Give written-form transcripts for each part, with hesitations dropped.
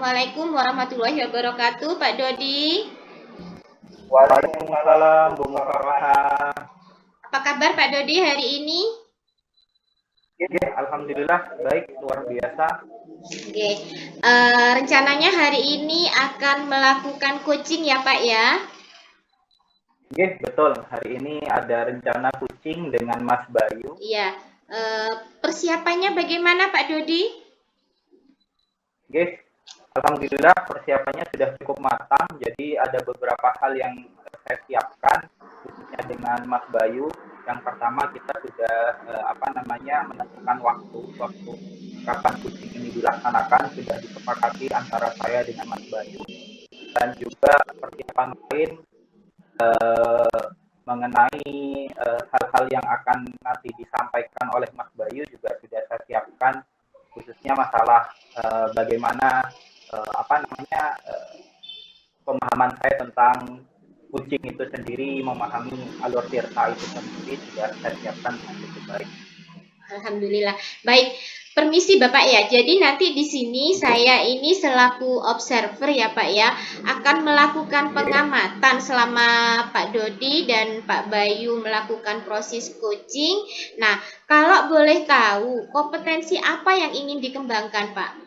Assalamualaikum warahmatullahi wabarakatuh, Pak Dodi. Waalaikumsalam, Bu Mukarrahah. Apa kabar Pak Dodi hari ini? Ya, alhamdulillah baik, luar biasa. Oke, rencananya hari ini akan melakukan coaching ya Pak ya? Oke, betul. Hari ini ada rencana coaching dengan Mas Bayu. Iya. Persiapannya bagaimana Pak Dodi? Oke, alhamdulillah persiapannya sudah cukup matang. Jadi ada beberapa hal yang saya siapkan, khususnya dengan Mas Bayu. Yang pertama kita sudah menentukan waktu kapan coaching ini dilaksanakan, sudah disepakati antara saya dengan Mas Bayu. Dan juga persiapan lain mengenai hal-hal yang akan nanti disampaikan oleh Mas Bayu juga sudah saya siapkan, khususnya masalah bagaimana pemahaman saya tentang coaching itu sendiri, memahami alur tirta itu sendiri sudah saya siapkan dengan cukup baik. Alhamdulillah. Baik, permisi Bapak ya. Jadi nanti di sini saya ini selaku observer ya Pak ya, akan melakukan pengamatan selama Pak Dodi dan Pak Bayu melakukan proses coaching. Nah, kalau boleh tahu, kompetensi apa yang ingin dikembangkan Pak?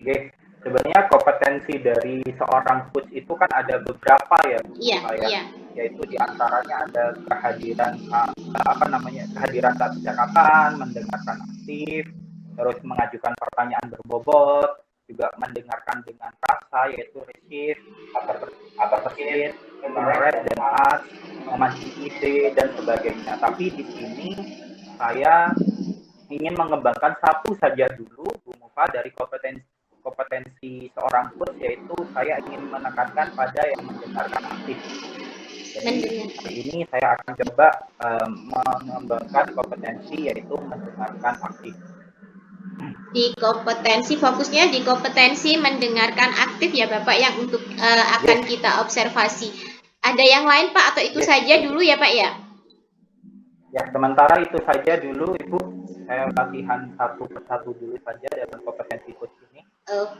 Oke, sebenarnya kompetensi dari seorang coach itu kan ada beberapa ya, Iya. Yaitu diantaranya ada kehadiran kehadiran saat percakapan, mendengarkan aktif, terus mengajukan pertanyaan berbobot, juga mendengarkan dengan rasa yaitu receive, participate, interact dan ask, memancing ide dan sebagainya. Tapi di sini saya ingin mengembangkan satu saja dulu, Bu Mufa, dari kompetensi seorang coach, yaitu saya ingin menekankan pada yang mendengarkan aktif. Jadi hari ini saya akan coba mengembangkan kompetensi yaitu mendengarkan aktif. Fokusnya di kompetensi mendengarkan aktif ya Bapak yang untuk akan kita observasi. Ada yang lain Pak atau itu saja dulu ya Pak ya? Ya, sementara itu saja dulu Ibu. Saya latihan satu persatu dulu saja dalam kompetensi coach ini.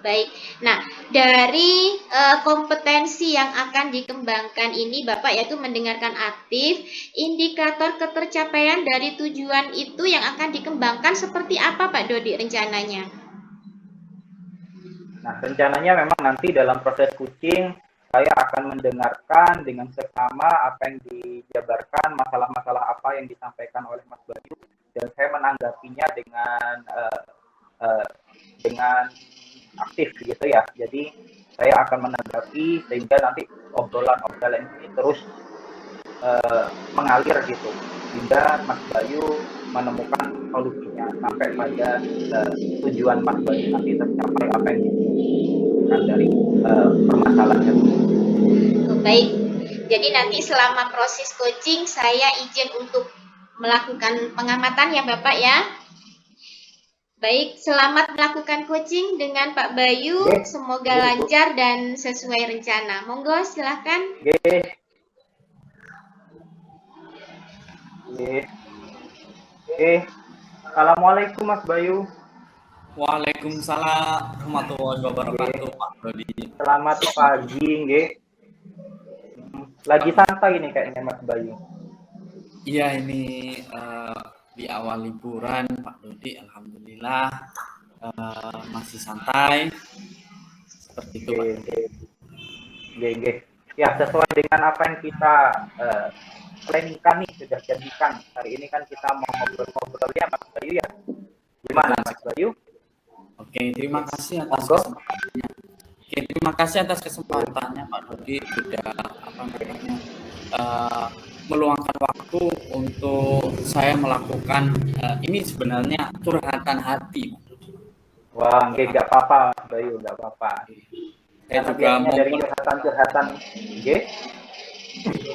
Baik. Nah, dari kompetensi yang akan dikembangkan ini Bapak yaitu mendengarkan aktif, indikator ketercapaian dari tujuan itu yang akan dikembangkan seperti apa Pak Dodi rencananya? Nah, rencananya memang nanti dalam proses coaching saya akan mendengarkan dengan seksama apa yang dijabarkan, masalah-masalah apa yang disampaikan oleh Mas Bayu, dan saya menanggapinya dengan aktif gitu ya. Jadi saya akan menanggapi sehingga nanti obrolan ini terus mengalir gitu hingga Mas Bayu menemukan solusinya sampai pada tujuan Mas Bayu nanti tercapai apa yang diinginkan dari permasalahannya. Baik. Jadi nanti selama proses coaching saya izin untuk melakukan pengamatan ya Bapak ya. Baik, selamat melakukan coaching dengan Pak Bayu. Semoga lancar dan sesuai rencana. Monggo silahkan. Assalamualaikum Mas Bayu. Waalaikumsalam warahmatullahi wabarakatuh Pak Dodi. Selamat pagi, nggih. Lagi santai ini kayaknya Mas Bayu. Iya, ini di awal liburan Pak Dodi, alhamdulillah masih santai seperti itu Pak. Nggih. Ya, sesuai dengan apa yang kita planningkan nih, sudah janjikan. Hari ini kan kita mau ngobrol-ngobrol ya Mas Bayu ya. Gimana Mas Bayu? Oke, terima kasih atas kesempatannya. Terima kasih atas kesempatannya Pak Dodi, sudah meluangkan waktu untuk saya melakukan ini sebenarnya curhatan hati. Wah, nggak apa-apa Mas Bayu, nggak apa-apa. Saya juga dari curhatan,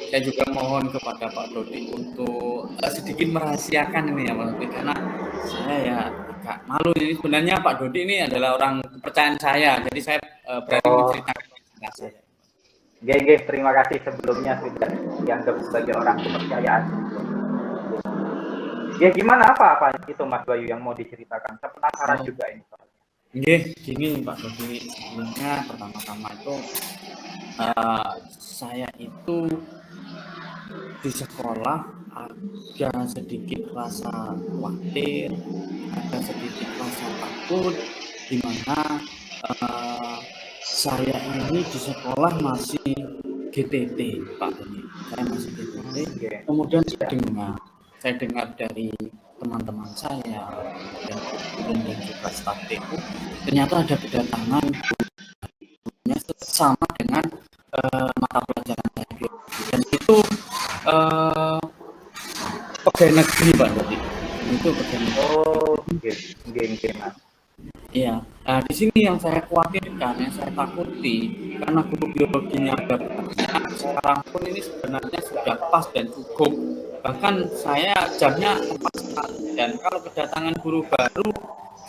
saya juga mohon kepada Pak Dodi untuk sedikit merahasiakan ini ya Pak Dodi, karena saya ya agak malu. Ini sebenarnya Pak Dodi ini adalah orang kepercayaan saya, jadi saya berani menceritakan cerita saya. Nggih, terima kasih sebelumnya sudah dianggap sebagai orang kepercayaan. Ya gimana apa itu Mas Bayu yang mau diceritakan? Saya penasaran juga ini soalnya. Nggih, gini Pak Dodi, sebelumnya pertama-tama itu saya itu di sekolah ada sedikit rasa khawatir, ada sedikit rasa takut, di mana eh, saya ini di sekolah masih GTT, Pak Dodi. Saya masih GTT. Oke. Kemudian saya dengar dari teman-teman saya, kemudian guru dan juga staf TU, ternyata ada kedatangan gurunya sama dengan mata pelajaran saya biologi. Dan itu eh, pegawai negeri Pak Dodi. Itu pegawai negeri. Oh, oke, Mas. Iya, nah di sini yang saya khawatirkan, yang saya takuti, karena guru biologinya ada banyak, sekarang pun ini sebenarnya sudah pas dan cukup. Bahkan saya jamnya tepat sekali. Dan kalau kedatangan guru baru,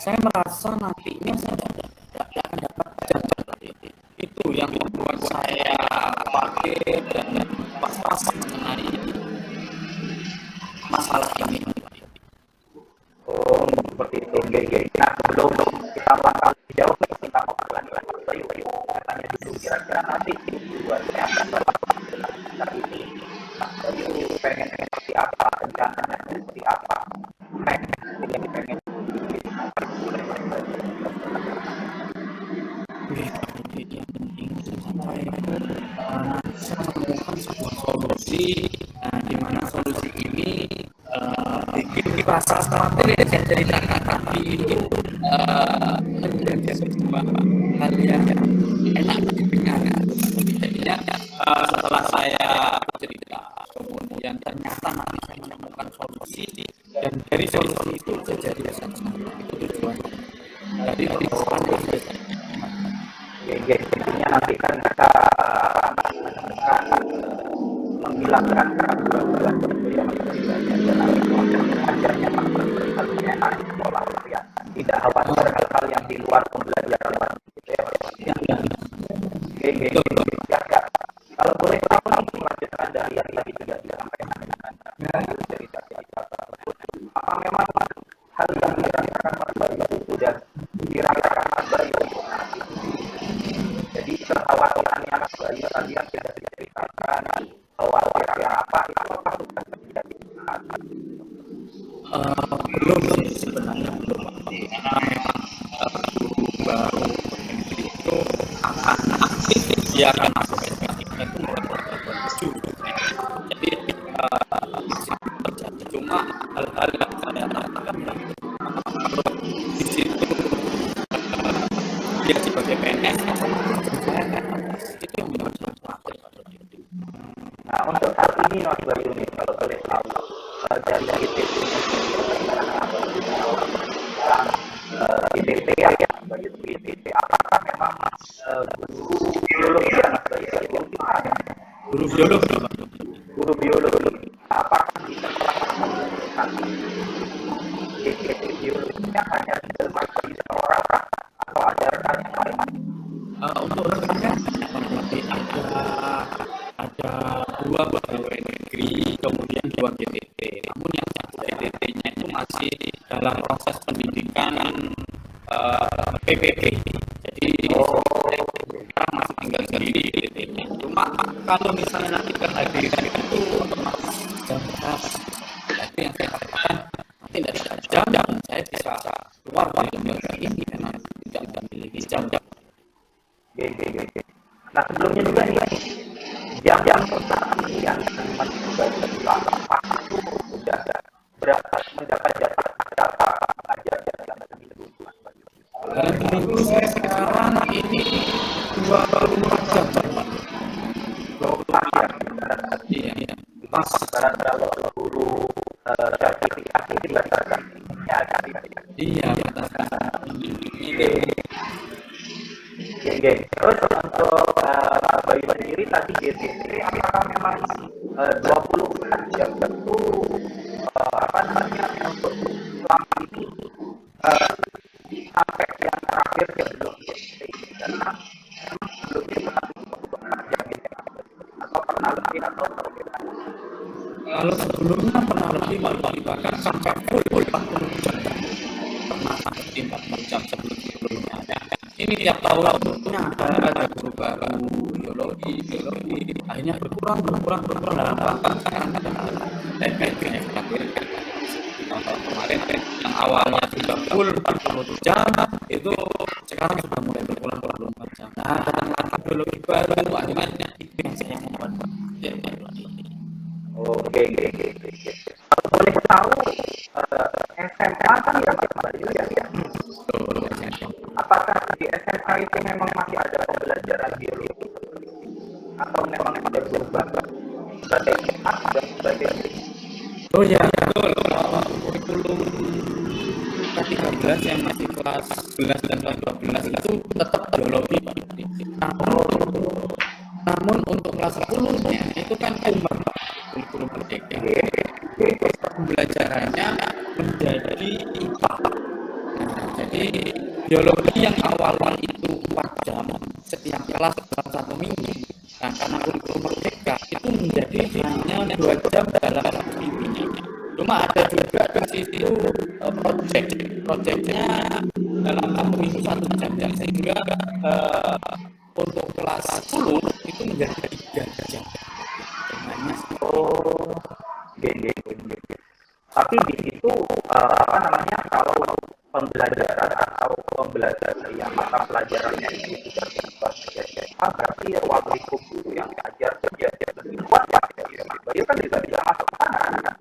saya merasa nantinya saya tidak akan dapat jam seperti itu. Itu yang membuat saya khawatir dan was-was mengenai masalah ini. Oh, seperti itu. Oke. Nah, sebelum kita langkah lebih jauh, kita mau lanjutkan Mas Bayu. Katanya dulu kira-kira nanti tujuannya akan berlangsung dengan kita ini. Mas Bayu pengen seperti apa? Rencananya seperti apa? Pengen Yang penting saya saya menemukan sebuah solusi, di mana solusi ini bikin rasa khawatir yang saya ceritakan tadi itu menjadi sebuah hal yang enak didengar. Jadinya setelah saya cerita, kemudian ternyata nanti saya menemukan solusi, dan dari solusi itu saya jadi saja. Itu tujuannya. Dari permasalahan itu saja. intinya nanti kan kita menemukan menghilangkan keraguan-keraguan budaya manusia dan nanti proses mengajarnya maksudnya enak di sekolah ya. Tidak khawatir hal-hal yang di luar pembelajaran gitu ya Mas ya. Ya. Kalau boleh tahu nanti melanjutkan dari yang tadi sudah disampaikan dengan cerita-cerita tersebut, apa memang hal yang dirasakan Mas Bayu itu sudah dirasakan Mas Bayu saat itu? Jadi kekhawatirannya Mas Bayu tadi yang sudah diceritakan, khawatirnya apa itu apakah sudah terjadi? Belum sih sebenarnya, belum, karena memang guru baru itu akan aktif, dia akan masuk SK3 itu mulai tanggal 7. Jadi masih terjadi, cuma hal-hal yang saya rasakan ya kalau di situ dia sebagai PNS saya akan atas, itu yang membuat saya khawatir. Nah, untuk saat ini Mas Bayu nih, kalau boleh tahu dari ITT ITT ya, Bayu ITT, apakah memang guru biologi ya Mas Bayu? Guru biologi, Guru biologi, apakah di sekolah ITT biologinya hanya Mas Bayu seorang atau ada rekan yang lain? untuk rekannya ada 2 pegawai negeri, kemudian 2 GTT. Namun yang GTT-nya itu masih dalam proses pendidikan PPP. Jadi sekarang masih tinggal sendiri GTT-nya. Cuma kalau misalnya nanti kehadiran itu otomatis jam berapa? Itu yang saya katakan, nanti dari jam saya bisa keluar dari lembaga ini karena tidak memiliki jam. Nah, sebelumnya juga nih jam-jam pertama yang masih juga apa itu sudah berapa berapa mengajar jam seminggu Mas Bayu? Dalam minggu saya sekarang ini 24 jam. 24 jam. Iya. Pas. Kalau guru sertifikasi berdasarkan ini ada. Iya, berdasarkan ini. Oke. Terus untuk Mas Bayu sendiri tadi GTT apakah memang 24 jam itu apa namanya untuk selama ini sampai yang terakhir sebelum GTT ini karena sebelumnya pernah 24 jam ini atau pernah lebih atau berbeda? Kalau sebelumnya pernah lebih, bahkan sampai full 40 jam. Pernah sampai 40 jam sebelumnya. ini tiap tahunnya ada guru baru biologi, akhirnya berkurang bahkan sekarang kayak tahun kemarin yang awalnya sudah full 40 jam itu sekarang sudah mulai berkurang 24 jam. Nah, datang biologi baru akhirnya itu yang saya membuat Oke. Kalau boleh tahu SMA kan ya Mas Bayu ya. Apakah di SMA itu memang masih ada pembelajaran biologi atau memang ada berubah strategi dan sebagainya? Oh ya, betul. Kurikulum K13 yang masih kelas 11 dan kelas 12 itu tetap biologi, Pak. Namun untuk kelas 10-nya itu kan umum, Pak. Kurikulum merdeka. Pembelajarannya menjadi IPA. Nah, jadi biologi yang awal itu 4 jam setiap kelas dalam 1 minggu. Nah, karena kurikulum merdeka itu menjadi hanya 2 jam dalam 1 minggu. Cuma ada juga di situ projectnya dalam 1 minggu 1 jam, sehingga untuk kelas 10 itu menjadi 3 jam. Oh, gini. Tapi di situ apa namanya, kalau pembelajaran atau pembelajaran yang mata pelajarannya itu sudah berubah menjadi apa, berarti ruang lingkup guru yang diajar dia lebih luas ya. Mas Bayu kan juga bisa masuk ke sana kan?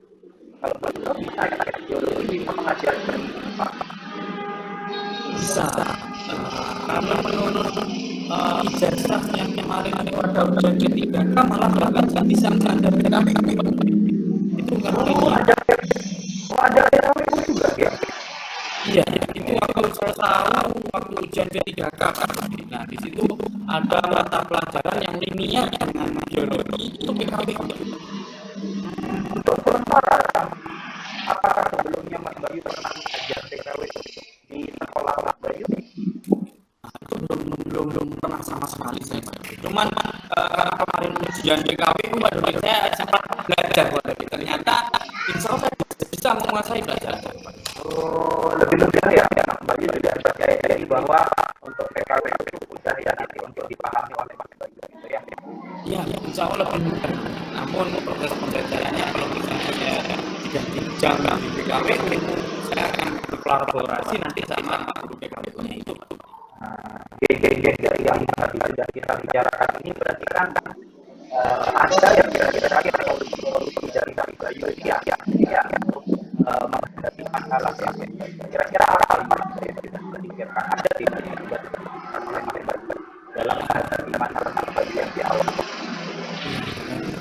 Kalau betul bisa ya, biologi bisa mengajarkan apa? Bisa karena menurut ijazah yang kemarin pada ujian D3K malah bahkan saya bisa mengajarkan kami itu karena ada PKW juga ya? iya itu saya tahu waktu ujian D3K. Nah di situ ada mata pelajaran yang linier dengan biologi itu PKW. Untuk sementara, apakah sebelumnya Mas Bayu pernah mengajar TKW di sekolah Mas Bayu? Belum pernah sama sekali saya. Cuman karena kemarin ujian DKW itu saya sempat belajar, ternyata insya Allah saya bisa menguasai belajar. Oh, lebih ya Mas Bayu juga percaya diri bahwa untuk TKW itu mudah ya nanti untuk dipahami oleh Mas Bayu gitu ya. Iya, insya Allah lebih mudah. Namun proses pembelajarannya kalau misalnya saya 3 jam di DKW itu saya akan berkolaborasi nanti sama guru DKW-nya itu. Geng yang tadi sudah kita bicarakan ini berarti kan ada yang kira-kira atau solusi dari Mas Bayu ya untuk menghadapi masalah yang kira-kira apa yang kita pikirkan ada di dalam menghadapi masalah Mas Bayu yang di awal.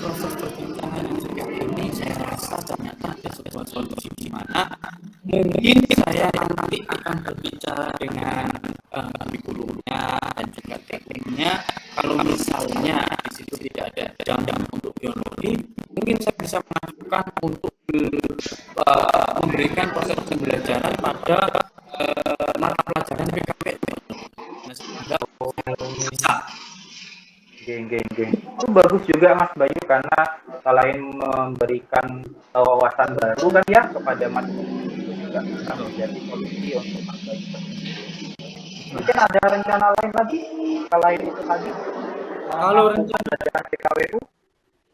Proses perbincangan yang seperti ini saya rasa ternyata ada sebuah solusi di mana mungkin saya nanti akan berbicara dengan kurikulumnya dan juga tekniknya. Kalau misalnya di situ tidak ada jam untuk biologi, mungkin saya bisa mengajukan untuk memberikan proses pembelajaran pada mata pelajaran PKP. Bisa. Geng. Itu bagus juga Mas Bayu karena selain memberikan wawasan baru kan ya kepada Mas Bayu, itu juga bisa menjadi solusi untuk Mas Bayu. Mungkin ada rencana lain lagi selain itu tadi? Kalau rencana belajar PKW itu?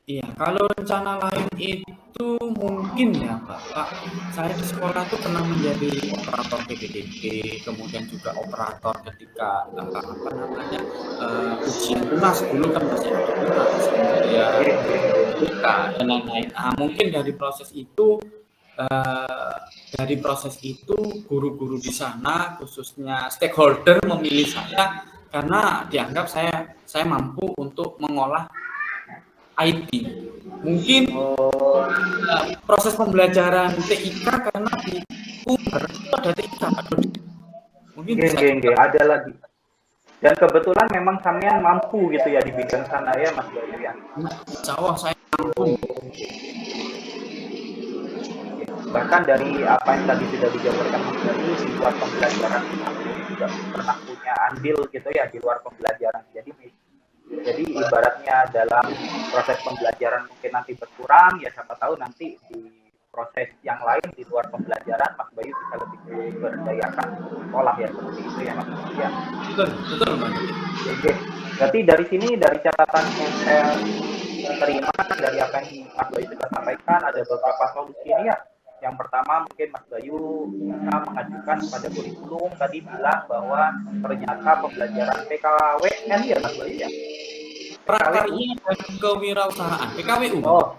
Iya, kalau rencana lain itu mungkin ya Pak. Saya di sekolah tuh pernah menjadi operator PPDB, kemudian juga operator ketika ujian UNAS dulu kan masih ada UNAS, kemudian buka dan lain-lain. Mungkin dari proses itu guru-guru di sana khususnya stakeholder memilih saya karena dianggap saya mampu untuk mengolah IT. Mungkin proses pembelajaran TIK karena di Uber itu ada TIK. Mungkin ada lagi. Dan kebetulan memang sampean mampu gitu ya di bidang sana ya Mas Bayu ya. Insya Allah saya mampu. Bahkan dari apa yang tadi sudah dijabarkan Mas Bayu, di luar pembelajaran aku juga pernah punya andil gitu ya di luar pembelajaran. Jadi ibaratnya dalam proses pembelajaran mungkin nanti berkurang, ya siapa tahu nanti di proses yang lain di luar pembelajaran Mas Bayu bisa lebih diberdayakan untuk sekolah ya, seperti itu ya Mas Bayu ya. Betul, betul Pak Dodi. Oke, berarti dari sini, dari catatan yang saya terima dari apa yang Mas Bayu sudah sampaikan, ada beberapa solusi ini ya. Yang pertama mungkin Mas Bayu bisa mengajukan pada kurikulum tadi bilang bahwa ternyata pembelajaran PKWN ya Mas Bayu ya. Prakarya dan Kewirausahaan PKWU. Oh,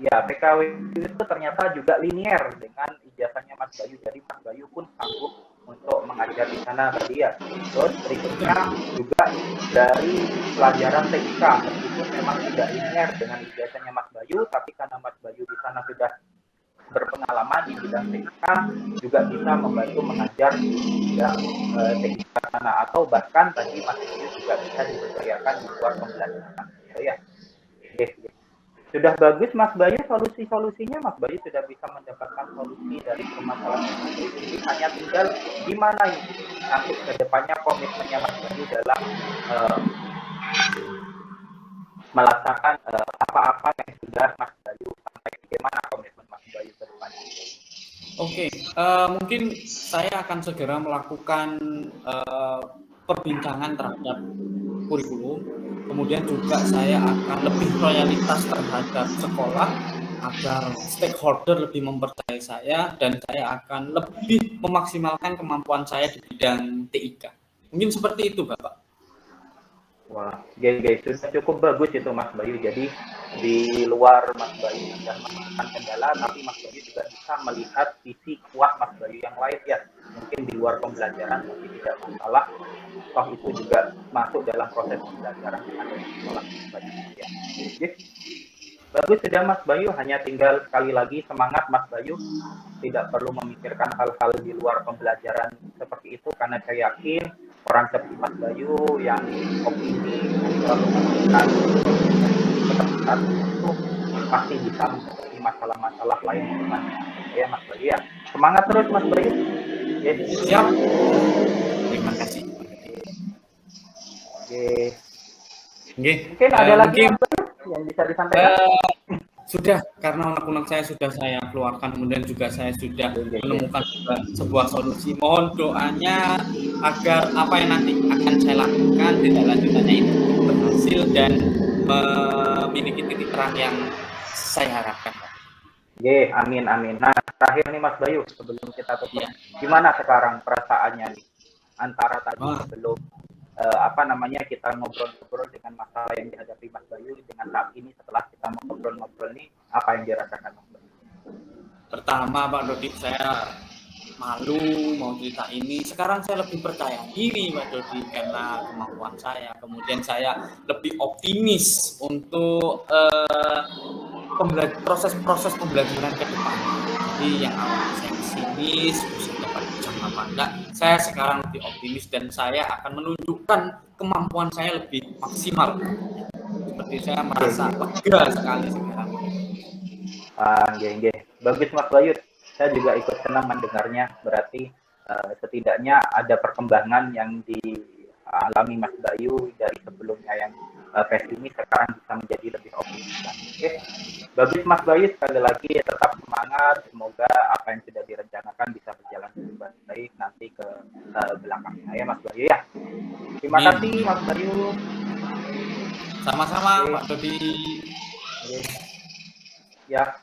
ya PKWU itu ternyata juga linier dengan ijazahnya Mas Bayu. Jadi Mas Bayu pun sanggup untuk mengajar di sana tadi ya. Terus berikutnya juga dari pelajaran TIK, meskipun memang tidak linear dengan ijazahnya Mas Bayu, tapi karena Mas Bayu di sana sudah berpengalaman di bidang TIK, juga bisa membantu mengajar di bidang TIK sana, atau bahkan tadi Mas Bayu juga bisa diberdayakan di luar pembelajaran. Ya. Oke. Sudah bagus Mas Bayu solusi-solusinya. Mas Bayu sudah bisa mendapatkan solusi dari permasalahan Mas Bayu ini. Hanya tinggal gimana nanti ke depannya komitmennya Mas Bayu dalam melaksanakan apa-apa yang sudah Mas Bayu sampaikan. Bagaimana komitmen Mas Bayu ke depannya? Oke, mungkin saya akan segera melakukan perbincangan terhadap kurikulum. Kemudian juga saya akan lebih loyalitas terhadap sekolah agar stakeholder lebih mempercayai saya, dan saya akan lebih memaksimalkan kemampuan saya di bidang TIK. Mungkin seperti itu, Bapak. Wah, guys, sudah cukup bagus itu Mas Bayu. Jadi di luar Mas Bayu sudah menemukan kendala, tapi Mas Bayu juga bisa melihat sisi kuat Mas Bayu yang lain ya. Mungkin di luar pembelajaran tapi tidak masalah. Toh itu juga masuk dalam proses pembelajaran yang ada di sekolah Mas Bayu ya. Oke. Bagus sudah Mas Bayu, hanya tinggal sekali lagi semangat Mas Bayu. Tidak perlu memikirkan hal-hal di luar pembelajaran seperti itu, karena saya yakin orang seperti Mas Bayu yang opini selalu mengatakan keterbatasan itu pasti bisa menghadapi masalah-masalah lain di depannya. Ya Mas Bayu ya. Semangat terus Mas Bayu. Yes. Siap. Terima kasih. Oke. Mungkin ada lagi Mas Bayu yang bisa disampaikan? Sudah, karena unek-unek saya sudah saya keluarkan, kemudian juga saya sudah menemukan sebuah solusi. Mohon doanya agar apa yang nanti akan saya lakukan tidak lanjutannya itu berhasil dan memiliki titik terang yang saya harapkan. Oke, amin. Nah, terakhir nih Mas Bayu, sebelum kita tutup, gimana sekarang perasaannya nih antara tadi sebelum kita ngobrol-ngobrol dengan masalah yang dihadapi Mas Bayu, dengan saat ini setelah kita ngobrol-ngobrol nih, apa yang dirasakan Mas Bayu? Pertama Pak Dodi, saya malu mau cerita ini. Sekarang saya lebih percaya diri Pak Dodi karena kemampuan saya. Kemudian saya lebih optimis untuk proses pembelajaran ke depan. Jadi yang awalnya saya pesimis, bisa dapat jam apa enggak, saya sekarang lebih optimis dan saya akan menunjukkan kemampuan saya lebih maksimal. Seperti saya merasa lega sekali sekarang. Bagus Mas Bayu. Saya juga ikut senang mendengarnya. Berarti setidaknya ada perkembangan yang dialami Mas Bayu dari sebelumnya yang pesimis sekarang bisa menjadi lebih optimis. Oke. Bagus Mas Bayu, sekali lagi tetap semangat. Semoga apa yang sudah direncanakan bisa berjalan dengan baik nanti ke belakangnya ya Mas Bayu ya. Terima kasih Mas Bayu. Sama-sama Pak Dodi. Ya.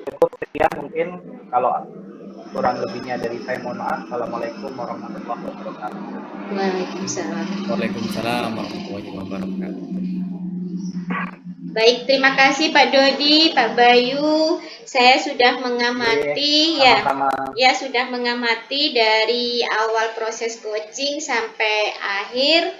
Cukup sekian mungkin, kalau kurang lebihnya dari saya mohon maaf. Assalamualaikum warahmatullahi wabarakatuh. Waalaikumsalam. Waalaikumsalam warahmatullahi wabarakatuh. Baik, terima kasih Pak Dodi, Pak Bayu. Saya sudah mengamati sudah mengamati dari awal proses coaching sampai akhir.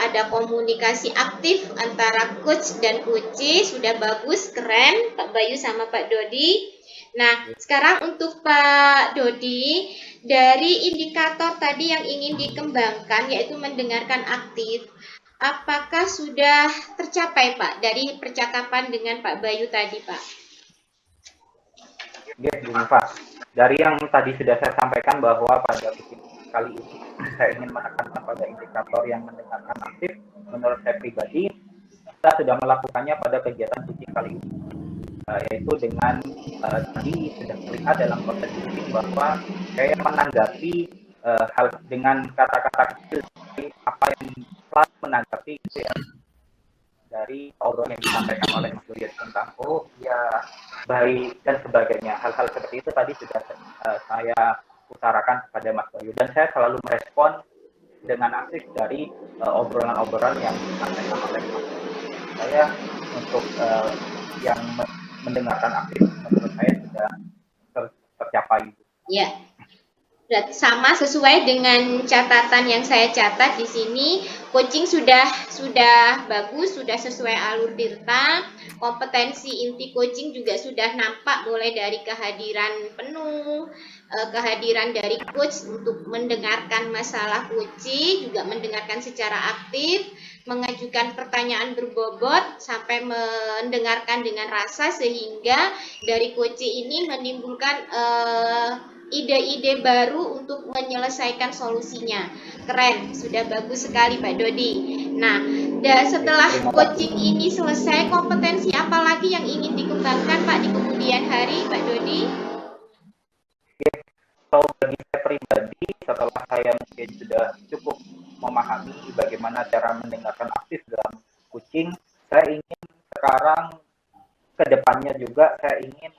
Ada komunikasi aktif antara coach dan coachee, sudah bagus, keren Pak Bayu sama Pak Dodi. Nah, sekarang untuk Pak Dodi, dari indikator tadi yang ingin dikembangkan yaitu mendengarkan aktif, apakah sudah tercapai Pak dari percakapan dengan Pak Bayu tadi Pak? Ya, gini Pak. Dari yang tadi sudah saya sampaikan bahwa pada kali ini saya ingin menekankan pada indikator yang mendengarkan aktif. Menurut saya pribadi, kita sudah melakukannya pada kegiatan coaching kali ini. yaitu dengan tadi sudah terlihat dalam proses coaching bahwa saya menanggapi hal dengan kata-kata kecil seperti apa yang selalu menanggapi gitu ya dari obrolan yang disampaikan oleh Mas Durian tentang oh ya baik dan sebagainya. Hal-hal seperti itu tadi sudah saya utarakan kepada Mas Bayu dan saya selalu merespon dengan aktif dari obrolan-obrolan yang disampaikan oleh Mas Bayu. Saya untuk yang mendengarkan aktif menurut saya sudah tercapai. Ya. Berarti sama sesuai dengan catatan yang saya catat di sini, coaching sudah bagus, sudah sesuai alur Tirta, kompetensi inti coaching juga sudah nampak mulai dari kehadiran penuh, kehadiran dari coach untuk mendengarkan masalah coaching, juga mendengarkan secara aktif, mengajukan pertanyaan berbobot sampai mendengarkan dengan rasa sehingga dari coaching ini menimbulkan ide-ide baru untuk menyelesaikan solusinya. Keren, sudah bagus sekali Pak Dodi. Nah, setelah coaching ini selesai, kompetensi apa lagi yang ingin dikembangkan Pak di kemudian hari Pak Dodi? Kalau bagi saya pribadi, setelah saya mungkin sudah cukup memahami bagaimana cara mendengarkan aktif dalam coaching, saya ingin sekarang ke depannya juga saya ingin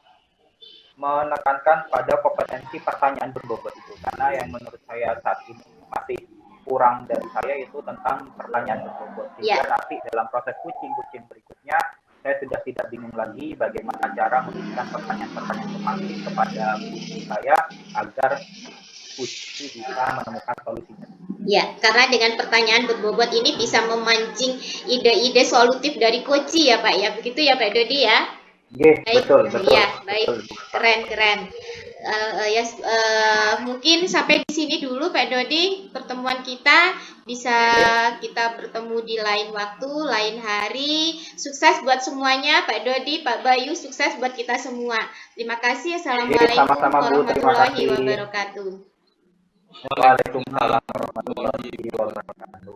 menekankan pada kompetensi pertanyaan berbobot itu karena yang menurut saya saat ini masih kurang dari saya itu tentang pertanyaan berbobot sehingga nanti dalam proses coaching berikutnya saya sudah tidak bingung lagi bagaimana cara memberikan pertanyaan-pertanyaan pemancing kepada coaching saya agar coaching bisa menemukan solusinya. Ya, karena dengan pertanyaan berbobot ini bisa memancing ide-ide solutif dari coaching ya Pak ya, begitu ya Pak Dodi ya? Baik, betul. Ya, baik, keren. Mungkin sampai di sini dulu Pak Dodi pertemuan kita, bisa kita bertemu di lain waktu, lain hari. Sukses buat semuanya Pak Dodi, Pak Bayu, sukses buat kita semua. Terima kasih. Assalamualaikum warahmatullahi wabarakatuh. Waalaikumsalam warahmatullahi wabarakatuh.